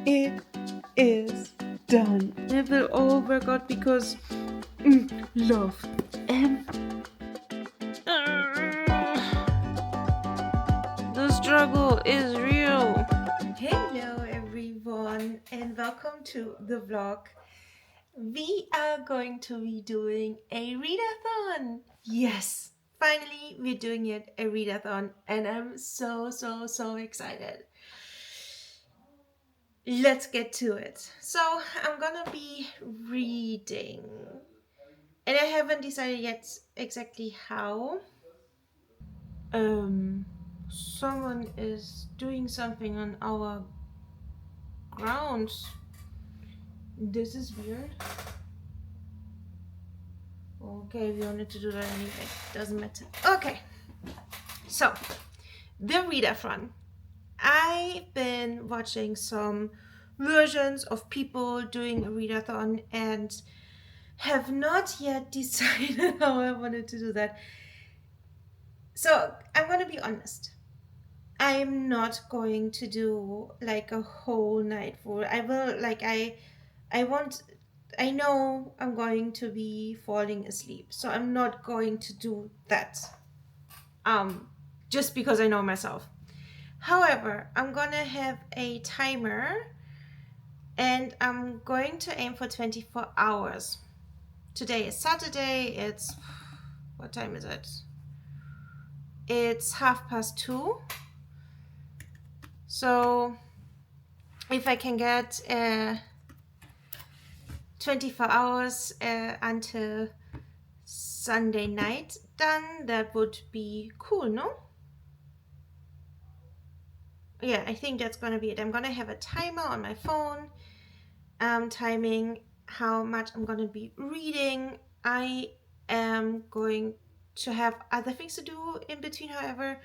It is done. It will all work out because love. The struggle is real. Hello everyone and welcome to the vlog. We are going to be doing a readathon. Yes, finally we're doing it, a readathon, and I'm so excited. Let's get to it. So I'm gonna be reading, and I haven't decided yet exactly how. Someone is doing something on our grounds. This is weird. Okay, we wanted to do that anyway. Doesn't matter. Okay, so the readathon. I've been watching some versions of people doing a readathon and have not yet decided how I wanted to do that. So I'm gonna be honest. I'm not going to do like a whole night full. I will I want I know I'm going to be falling asleep. So I'm not going to do that. Just because I know myself. However, I'm gonna have a timer and I'm going to aim for 24 hours. Today is Saturday. It's what time is it? It's 2:30. So if I can get 24 hours until Sunday night done, that would be cool, no? Yeah, I think that's gonna be it. I'm gonna have a timer on my phone, timing how much I'm gonna be reading. I am going to have other things to do in between. However,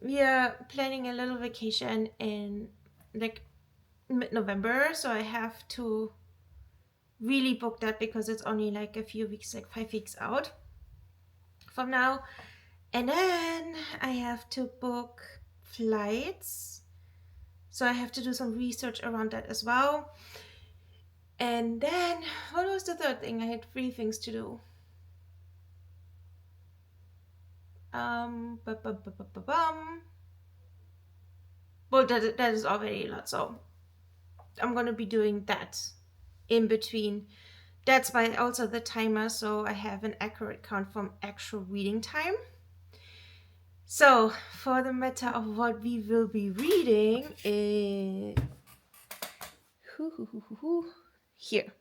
we are planning a little vacation in like mid-November, so I have to really book that because it's only like a few weeks, like 5 weeks out from now. And then I have to book flights, so I have to do some research around that as well. And then what was the third thing? I had 3 things to do. Well, that is already a lot, so I'm gonna be doing that in between. That's why also the timer, so I have an accurate count from actual reading time. So for the matter of what we will be reading is here.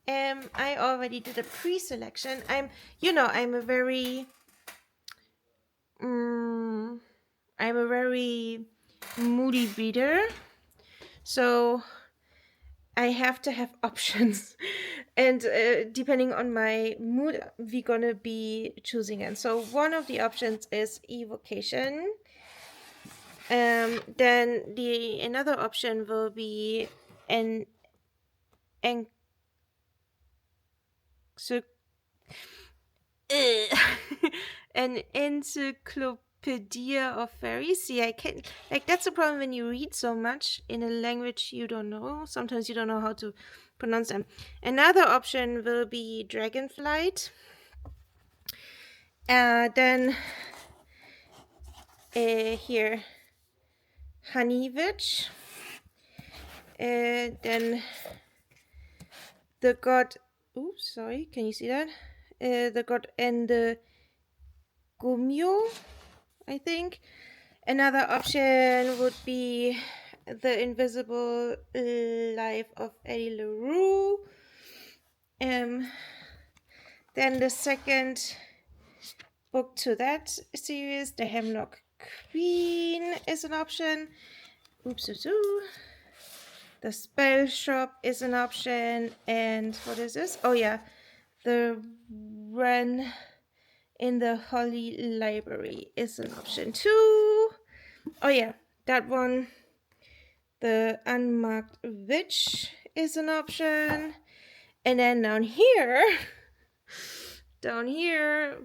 I already did a pre-selection. I'm a very moody reader, so I have to have options, and depending on my mood, we're gonna be choosing it. So one of the options is evocation. Then another option will be an an encyclopedia of fairies. See, I can't, like, that's the problem when you read so much in a language you don't know. Sometimes you don't know how to pronounce them. Another option will be dragonflight. Then here, honey witch. Then the god. Oops, sorry. Can you see that? The god and the Gumyo, I think. Another option would be The Invisible Life of Eddie LaRue. Then the second book to that series, The Hemlock Queen, is an option. The Spell Shop is an option. And what is this? Oh yeah, The Wren in the Holly Library is an option too. Oh yeah, that one. The Unmarked Witch is an option. And then down here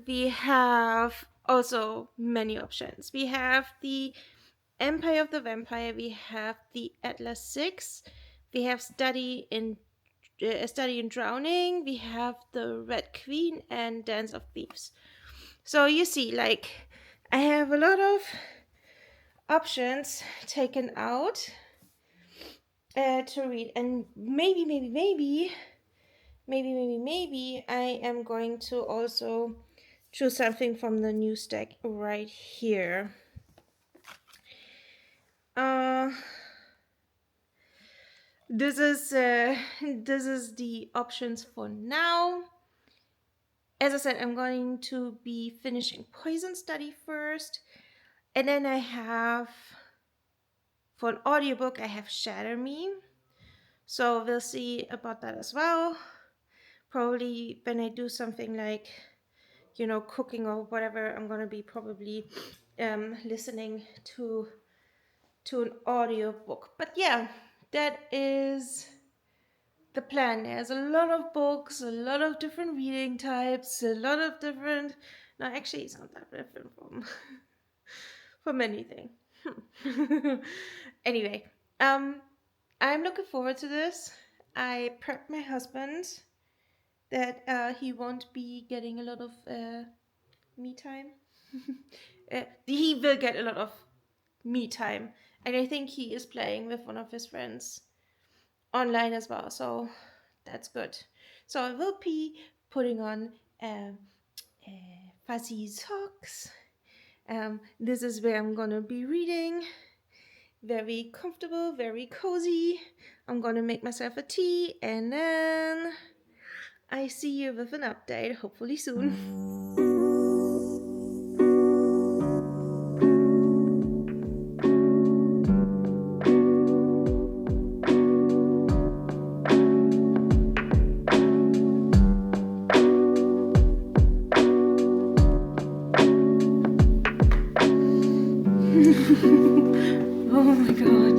we have also many options. We have the Empire of the Vampire, we have the Atlas 6, we have Study in Drowning, we have the Red Queen, and Dance of Thieves. So you see, like, I have a lot of options taken out to read, and maybe I am going to also choose something from the new stack right here. Uh, this is this is the options for now. As I said, I'm going to be finishing Poison Study first, and then I have for an audiobook I have Shatter Me. So we'll see about that as well. Probably when I do something like, cooking or whatever, I'm gonna be probably listening to an audiobook. But yeah, that is the plan. There's a lot of books, a lot of different reading types, a lot of different. No, actually, it's not that different from from anything. Anyway, I'm looking forward to this. I prepped my husband that he won't be getting a lot of me time. He will get a lot of me time, and I think he is playing with one of his friends online as well, so that's good. So I will be putting on fuzzy socks. This is where I'm gonna be reading. Very comfortable, very cozy. I'm gonna make myself a tea, and then I see you with an update hopefully soon. Oh my god.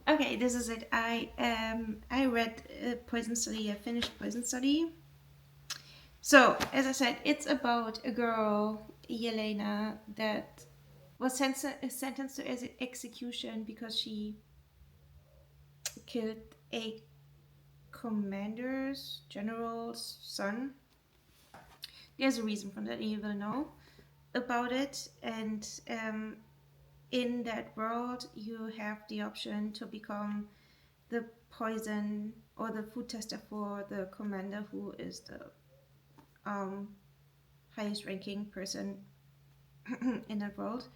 Okay, this is it. I read Poison Study. I finished Poison Study. So as I said, it's about a girl, Yelena, that was sentenced to execution because she killed a commander's general's son. There's a reason for that, and you will know about it. And in that world, you have the option to become the poison or the food tester for the commander, who is the highest ranking person in that world.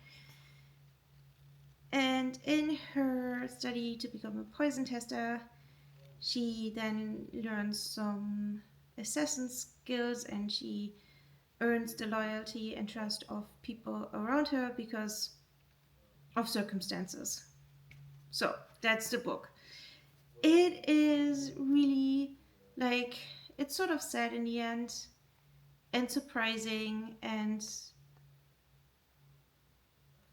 And in her study to become a poison tester, she then learns some assassin skills, and she earns the loyalty and trust of people around her because of circumstances. So that's the book. It is really like, it's sort of sad in the end and surprising, and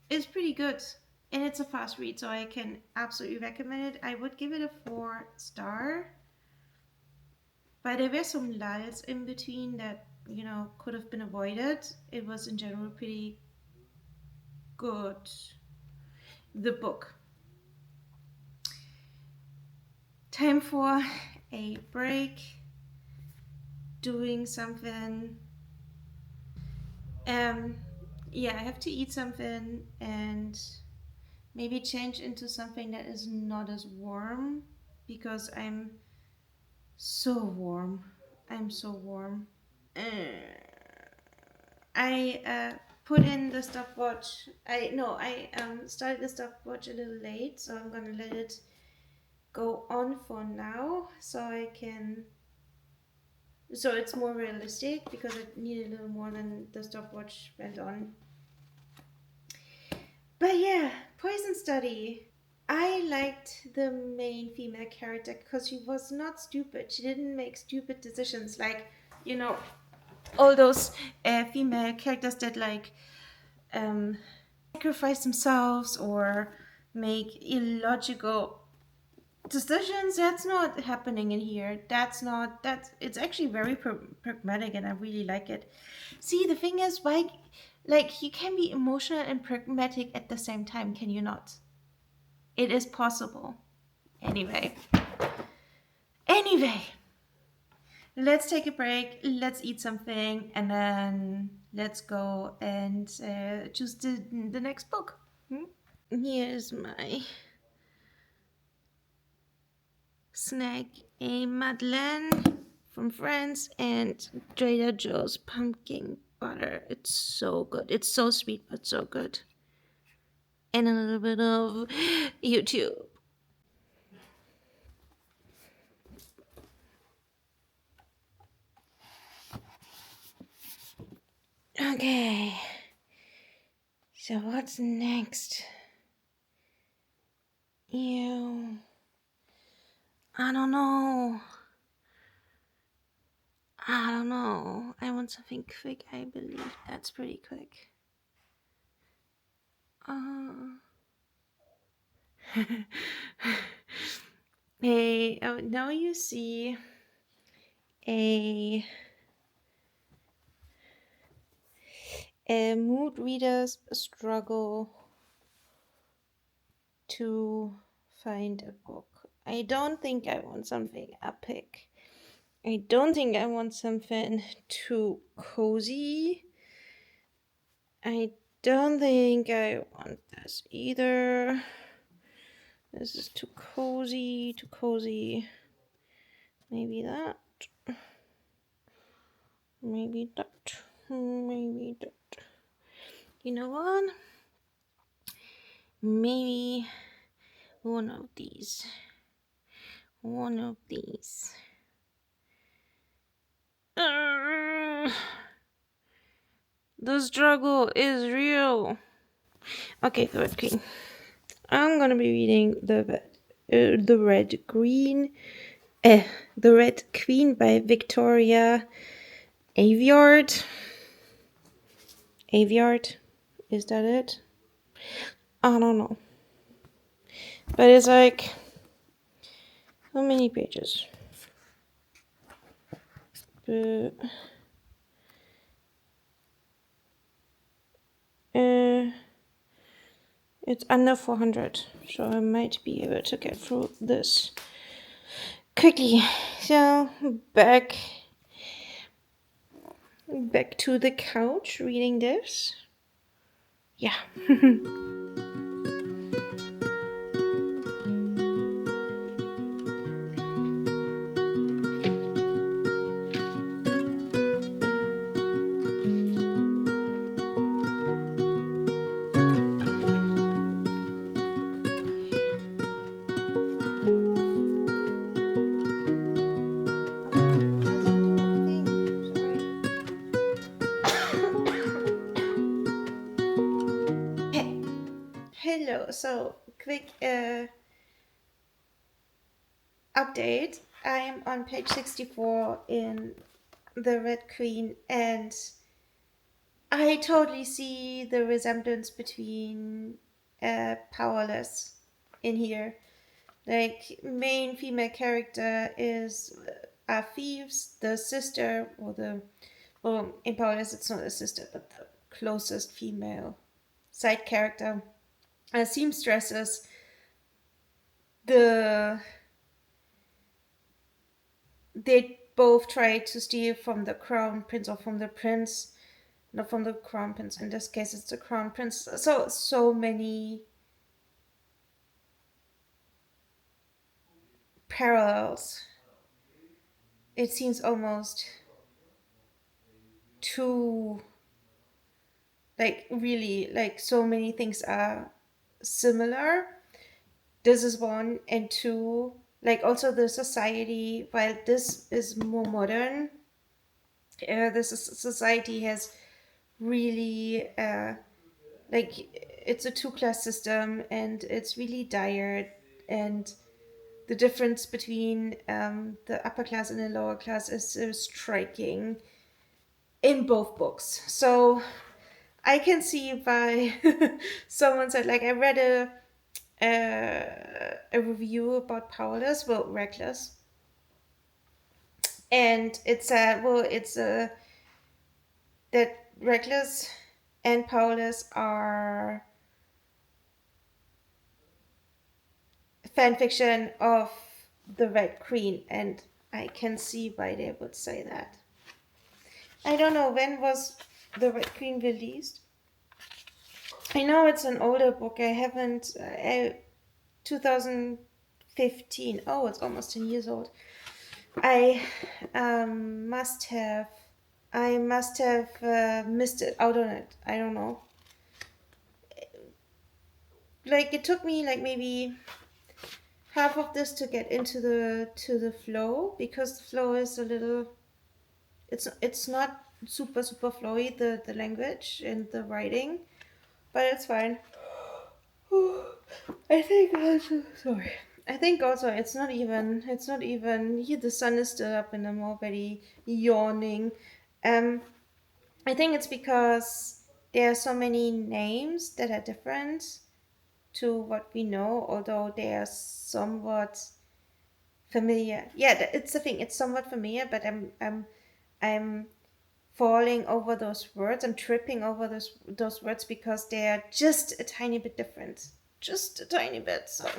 it's pretty good. And it's a fast read, so I can absolutely recommend it. I would give it a 4 star, but there were some lulls in between that could have been avoided. It was in general pretty good. The book. Time for a break. Doing something. Yeah, I have to eat something and maybe change into something that is not as warm because I'm so warm. I'm so warm. I put in the stopwatch. I started the stopwatch a little late, so I'm gonna let it go on for now, so it's more realistic because I need a little more than the stopwatch went on. But yeah, Poison Study. I liked the main female character because she was not stupid. She didn't make stupid decisions like, you know, all those female characters that like um, sacrifice themselves or make illogical decisions. That's not happening in here. That's it's actually very pragmatic, and I really like it. See, the thing is, why, like, you can be emotional and pragmatic at the same time, can you not? It is possible. Anyway, anyway, let's take a break, let's eat something, and then let's go and choose the next book. Hmm? Here's my snack, a Madeleine from France and Trader Joe's pumpkin butter. It's so good. It's so sweet, but so good. And a little bit of YouTube. Okay. So what's next? Ew. I don't know. I don't know. I want something quick, I believe. That's pretty quick. Uh. Hey, oh, now you see a mood readers struggle to find a book. I don't think I want something epic. I don't think I want something too cozy. I don't think I want this either. This is too cozy, too cozy. Maybe that. Maybe that. Maybe that. You know what? Maybe one of these. One of these. The struggle is real. Okay, Third King. I'm gonna be reading the Red Queen by Victoria Aveyard. Aveyard, is that it? I don't know. But it's like, how many pages? It's under 400, so I might be able to get through this quickly. So back to the couch reading this. Yeah. Hello. So quick update. I am on page 64 in the Red Queen, and I totally see the resemblance between Powerless in here. Like, main female character is thieves. The sister, or in Powerless it's not a sister, but the closest female side character, seamstresses. The They both try to steal from the crown prince, or from the prince, not from the crown prince. In this case, it's the crown prince. So many parallels. It seems almost too like really, like so many things are similar. This is one, and two, like also the society, while this is more modern, society has really like it's a two-class system, and it's really dire, and the difference between the upper class and the lower class is striking in both books. So I can see why someone said, like, I read a review about Powerless, well, Reckless, and it said, well, it's that Reckless and Powerless are fan fiction of the Red Queen, and I can see why they would say that. I don't know, when was the Red Queen released? I know it's an older book. I haven't. 2015. Oh, it's almost 10 years old. I must have. I must have missed it out on it. I don't know. Like it took me like maybe half of this to get into the flow, because the flow is a little. It's not super flowy, the language and the writing, but it's fine. I think also, sorry. I think also it's not even here, the sun is still up and I'm already yawning. Um I think it's because there are so many names that are different to what we know, although they are somewhat familiar. Yeah, it's the thing. It's somewhat familiar, but I'm falling over those words. I'm tripping over those words because they are just a tiny bit different, just a tiny bit. So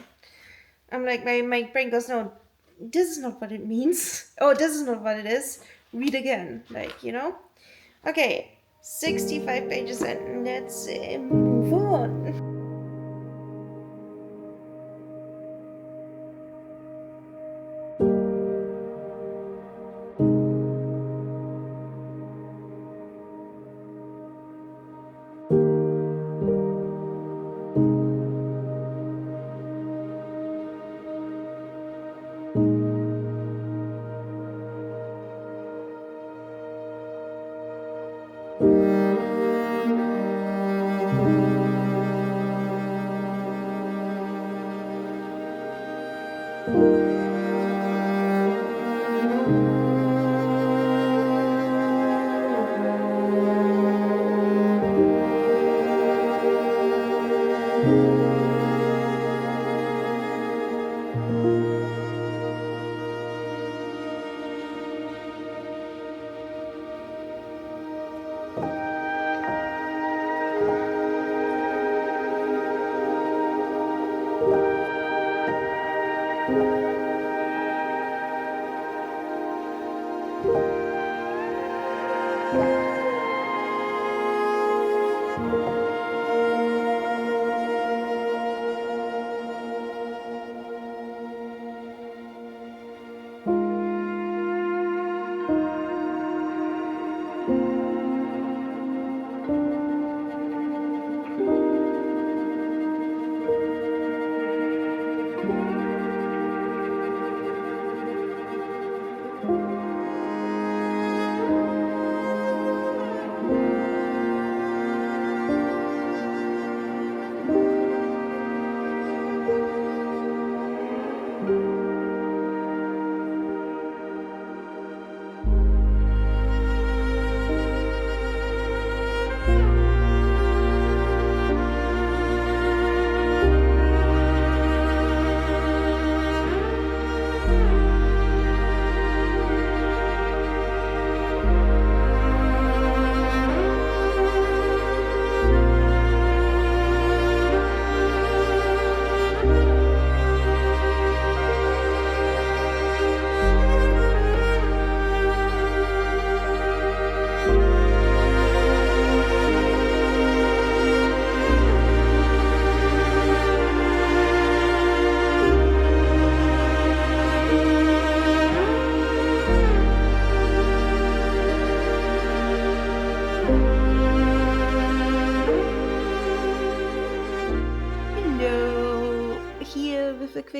I'm like, my brain goes, no, this is not what it means. Oh, this is not what it is. Read again, like. Okay, 65 pages, and let's move on.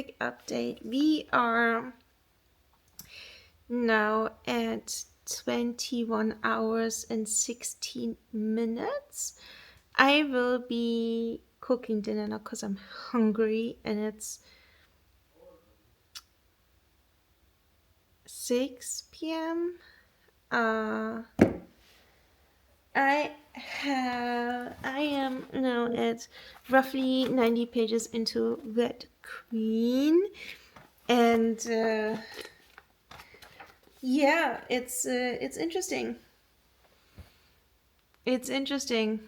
quick update. We are now at 21 hours and 16 minutes. I will be cooking dinner now because I'm hungry, and it's 6 p.m. Uh, I am now at roughly 90 pages into Red Queen, and yeah, it's interesting. It's interesting.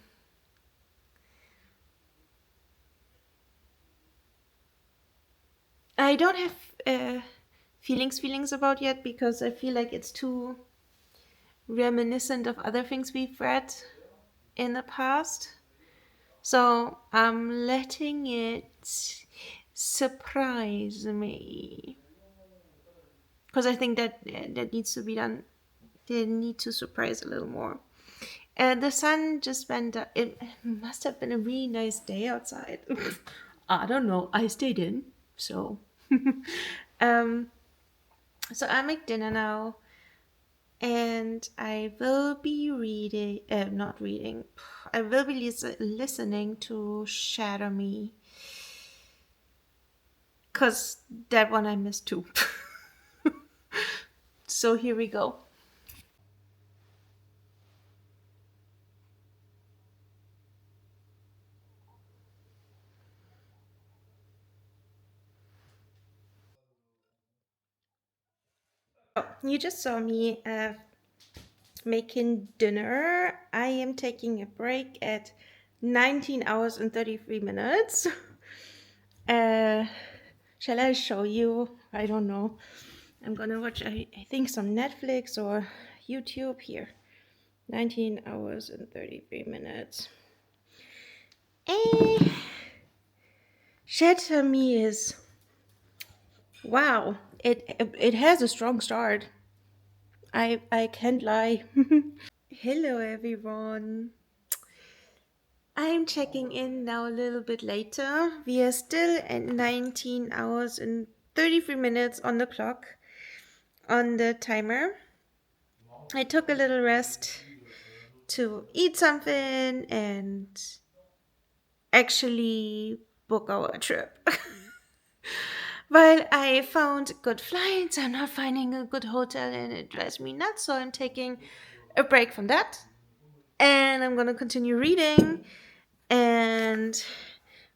I don't have feelings about yet because I feel like it's too reminiscent of other things we've read in the past. So I'm letting it surprise me because I think that that needs to be done. They need to surprise a little more. The sun just went up. It must have been a really nice day outside. I don't know. I stayed in, so. um, so I make dinner now, and I will be reading. Not reading. I will be listening to Shadow Me, cause that one I missed too. So here we go. You just saw me making dinner. I am taking a break at 19 hours and 33 minutes. Uh, shall I show you? I don't know. I'm gonna watch, I think, some Netflix or YouTube here. 19 hours and 33 minutes. Eh, Shatter Me is. Wow. It has a strong start. I can't lie. Hello, everyone. I'm checking in now a little bit later. We are still at 19 hours and 33 minutes on the clock, on the timer. I took a little rest to eat something and actually book our trip. While I found good flights, I'm not finding a good hotel and it drives me nuts, so I'm taking a break from that. And I'm gonna continue reading, and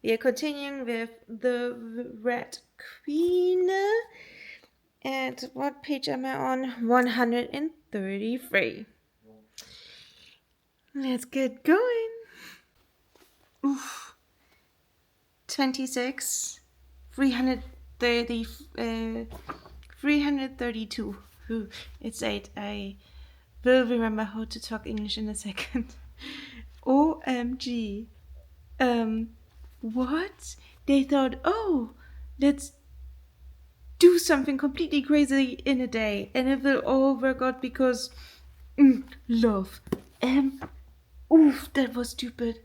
we are continuing with the Red Queen. And what page am I on? 133. Let's get going. Oof. 26. 330. 332. Ooh, it's 8. I will remember how to talk English in a second. OMG. What? They thought, oh, let's do something completely crazy in a day, and it will all work out because love. Oof, that was stupid.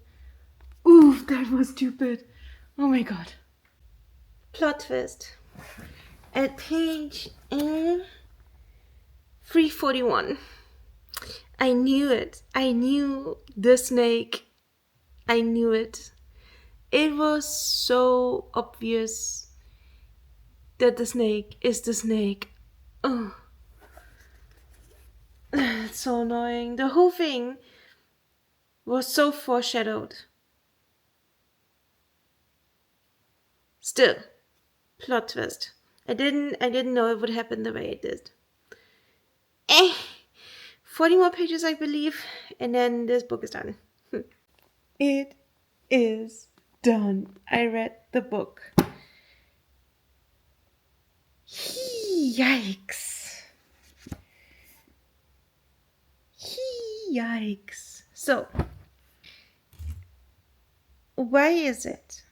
Oof, that was stupid. Oh my god. Plot twist. At page 341. I knew it. I knew the snake. I knew it. It was so obvious that the snake is the snake. Oh, it's so annoying. The whole thing was so foreshadowed. Still, plot twist. I didn't know it would happen the way it did. Eh, 40 more pages, I believe, and then this book is done. It is done. I read the book. Yikes. Yikes. So, why is it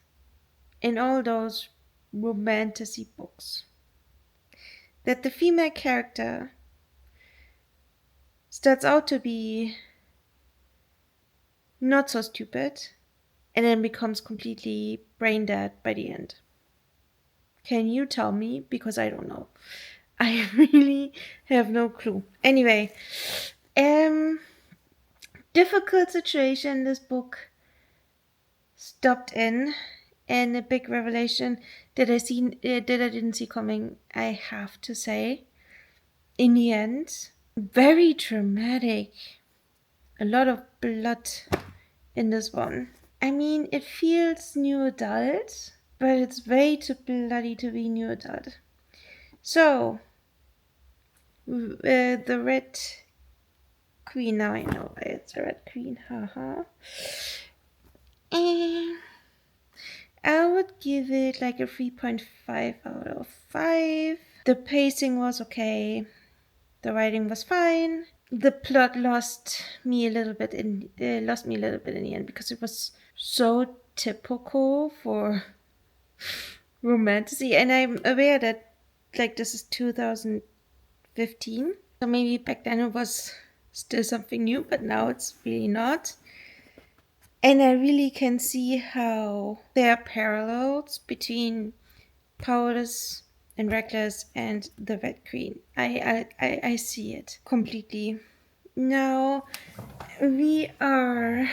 in all those romantasy books that the female character starts out to be not so stupid and then becomes completely brain dead by the end? Can you tell me? Because I don't know. I really have no clue. Anyway, um, difficult situation this book stopped in, and a big revelation that I didn't see coming. I have to say, in the end, very dramatic. A lot of blood in this one. I mean, it feels new adult, but it's way too bloody to be new adult. So, the Red Queen, now I know why it's a Red Queen, haha. And I would give it like a 3.5 out of 5. The pacing was okay, the writing was fine. The plot lost me a little bit in the end because it was so typical for romantasy, and I'm aware that like this is 2015, so maybe back then it was still something new, but now it's really not. And I really can see how there are parallels between Powerless and Reckless and the Red Queen. I see it completely. Now we are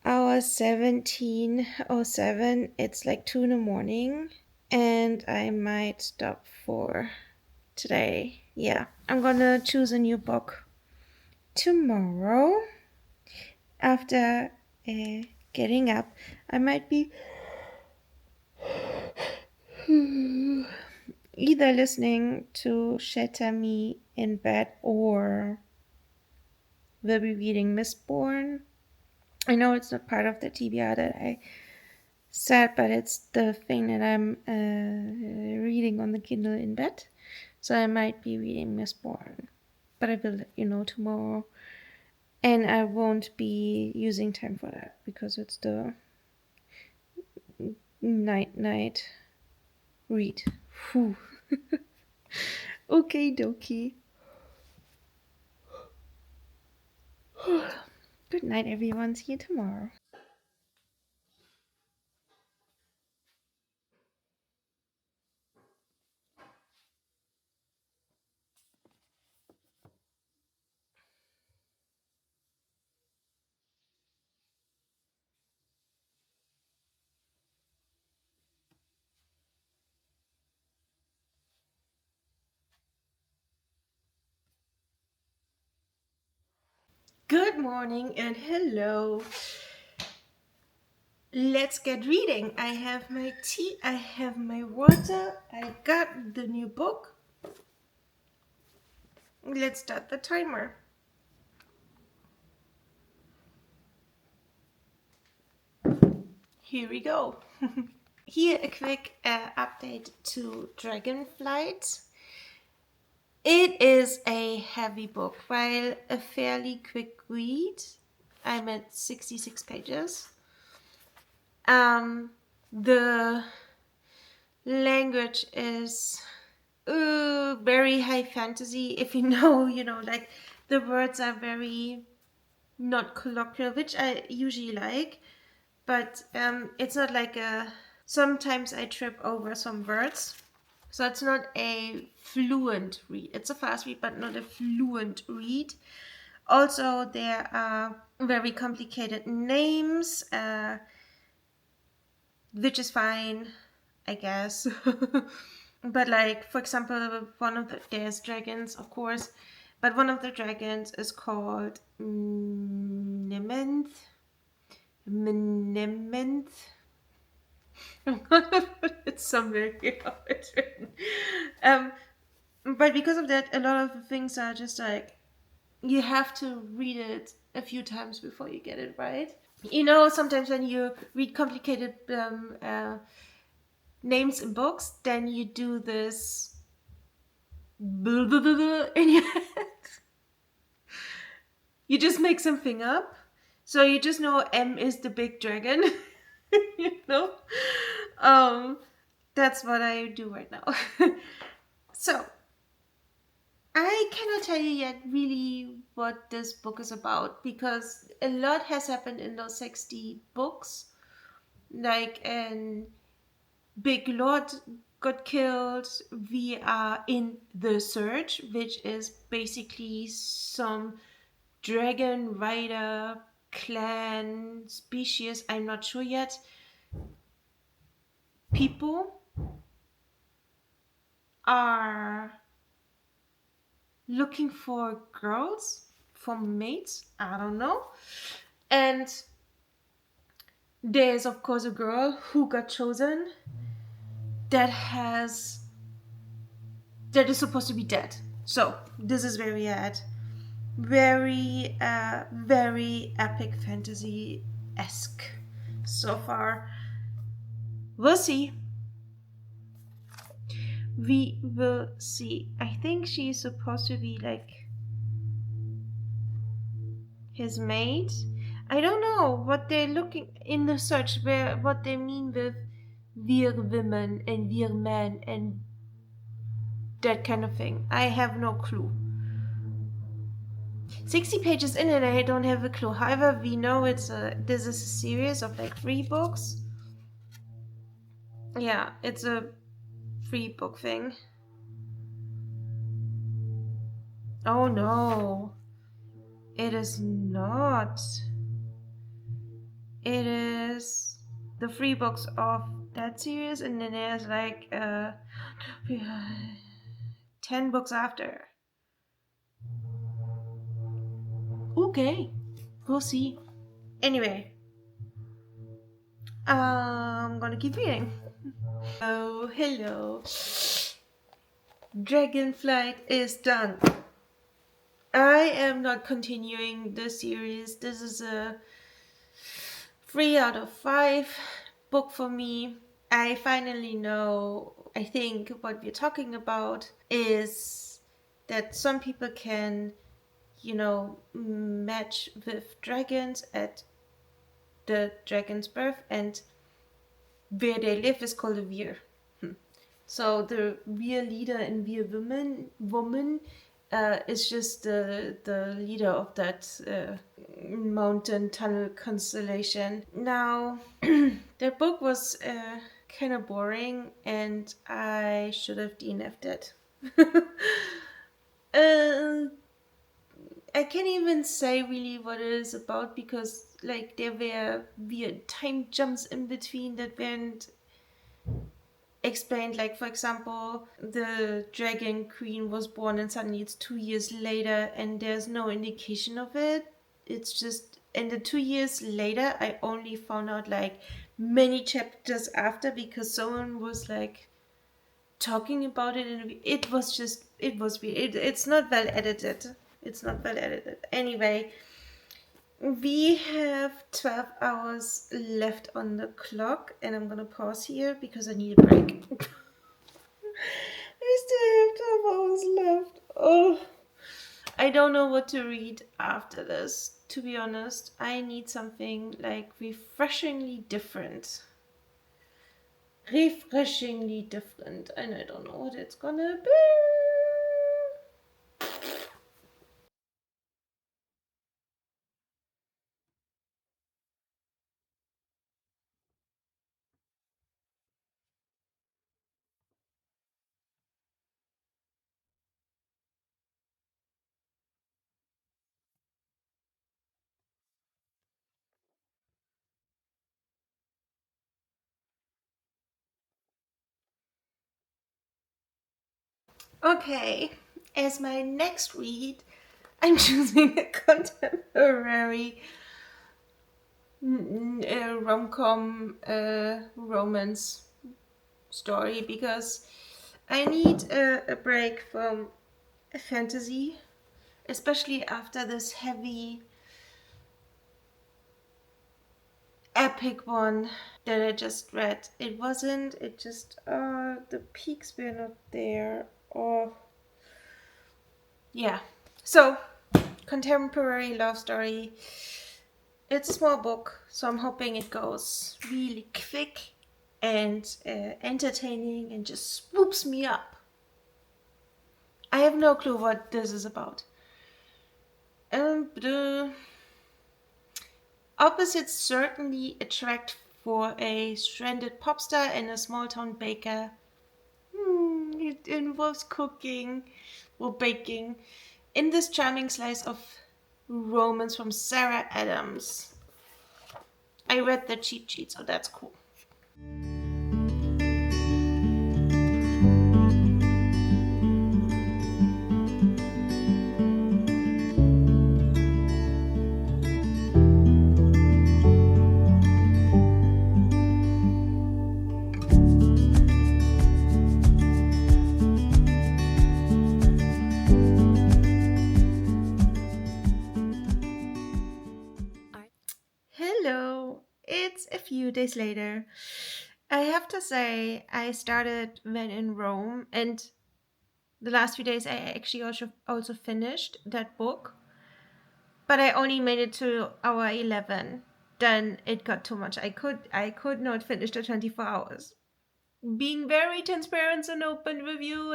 hour 17:07. It's like 2 in the morning, and I might stop for today. Yeah, I'm gonna choose a new book tomorrow after getting up. I might be either listening to Shatter Me in bed or will be reading Mistborn. I know it's not part of the TBR that I said, but it's the thing that I'm reading on the Kindle in bed. So I might be reading Mistborn, but I will let you know tomorrow. And I won't be using time for that because it's the night read. Whew. Okay, dokie. Good night, everyone. See you tomorrow. Good morning and hello. Let's get reading. I have my tea, I have my water, I got the new book. Let's start the timer. Here we go. Here a quick update to Dragonflight. It is a heavy book, while a fairly quick read. I'm at 66 pages. The language is very high fantasy. If you know, like the words are very not colloquial, which I usually like, but it's not like a. Sometimes I trip over some words, so it's not a fluent read. It's a fast read, but not a fluent read. Also, there are very complicated names, which is fine, I guess. But like, for example, there's dragons, of course, but one of the dragons is called Nementh. Nementh. I'm gonna put it somewhere here. How it's written. But because of that, a lot of the things are just like you have to read it a few times before you get it right. Sometimes when you read complicated names in books, then you do this blah, blah, blah, blah, in your head. You just make something up. So you just know M is the big dragon. you know? That's what I do right now. So, I cannot tell you yet really what this book is about because a lot has happened in those 60 books. Like, an big lot got killed. We are in the search, which is basically some dragon rider clan species. I'm not sure yet. People are looking for girls, for mates. I don't know. And there's, of course, a girl who got chosen that has that is supposed to be dead. So this is where we're at. Very epic fantasy esque so far. We'll see. We will see. I think she's supposed to be like his mate. I don't know what they're looking in the search, where what they mean with wir women and wir men and that kind of thing. I have no clue. 60 pages in and I don't have a clue. However, we know this is a series of like 3 books. Yeah, it's a 3 book thing. Oh no. It is not. It is the 3 books of that series, and then there's like 10 books after. Okay, we'll see. Anyway, I'm gonna keep reading. Oh, hello. Dragonflight is done. I am not continuing the series. This is a 3 out of 5 book for me. I finally know, I think what we're talking about is that some people can, match with dragons at the dragon's birth, and where they live is called a Veer. So the real leader in Veer woman is just the leader of that mountain tunnel constellation. Now, the book was kind of boring, and I should have DNF'd it. I can't even say really what it is about, because like there were weird time jumps in between that weren't explained. Like, for example, the dragon queen was born and suddenly it's 2 years later and there's no indication of it. It's just, and the 2 years later I only found out like many chapters after, because someone was like talking about it, and it was weird. It's not well edited. Anyway, we have 12 hours left on the clock, and I'm gonna pause here because I need a break. I still have 12 hours left. Oh, I don't know what to read after this, to be honest. I need something like refreshingly different. And I don't know what it's gonna be. Okay, as my next read, I'm choosing a contemporary rom-com romance story, because I need a break from fantasy, especially after this heavy epic one that I just read. It just, the peaks were not there. Oh, yeah. So, contemporary love story. It's a small book, so I'm hoping it goes really quick and entertaining and just swoops me up. I have no clue what this is about. The opposites certainly attract for a stranded pop star and a small town baker It involves cooking or baking in this charming slice of romance from Sarah Adams. I read the cheat sheet, so that's cool. Hello, it's a few days later. I have to say, I started When in Rome, and the last few days I actually also finished that book, but I only made it to hour 11. Then it got too much. I could not finish the 24 hours. Being very transparent and open with you,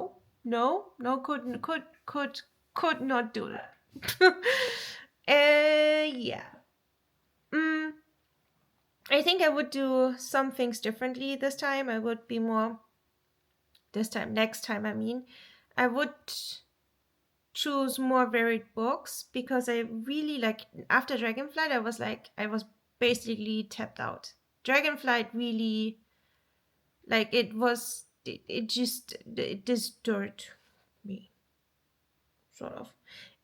no, could not do that. Yeah. Mm, I think I would do some things differently this time. I would be more this time, next time, I mean. I would choose more varied books because I really like after Dragonflight I was basically tapped out. Dragonflight really it disturbed me sort of.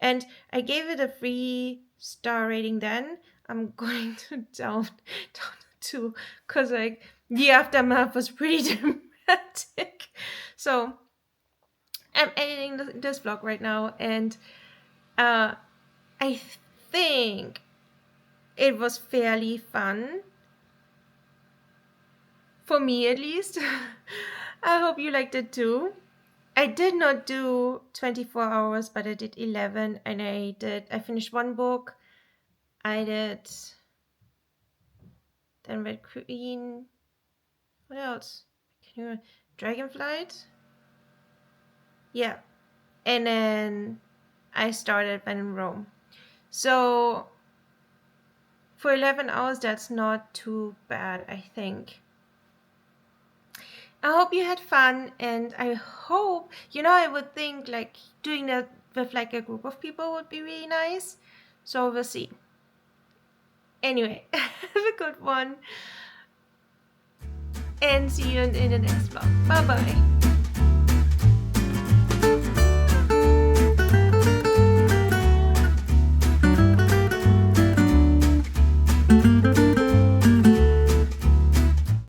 And I gave it a 3-star rating then. I'm going to down to because like the aftermath was pretty dramatic. So I'm editing this vlog right now, and I think it was fairly fun for me at least. I hope you liked it too. I did not do 24 hours, but I did 11, and I finished one book. I did then Red Queen. What else? Dragonflight? Yeah. And then I started When in Rome. So for 11 hours, that's not too bad, I think. I hope you had fun, and I hope, I would think like doing that with like a group of people would be really nice. So we'll see. Anyway, have a good one, and see you in the next vlog. Bye bye.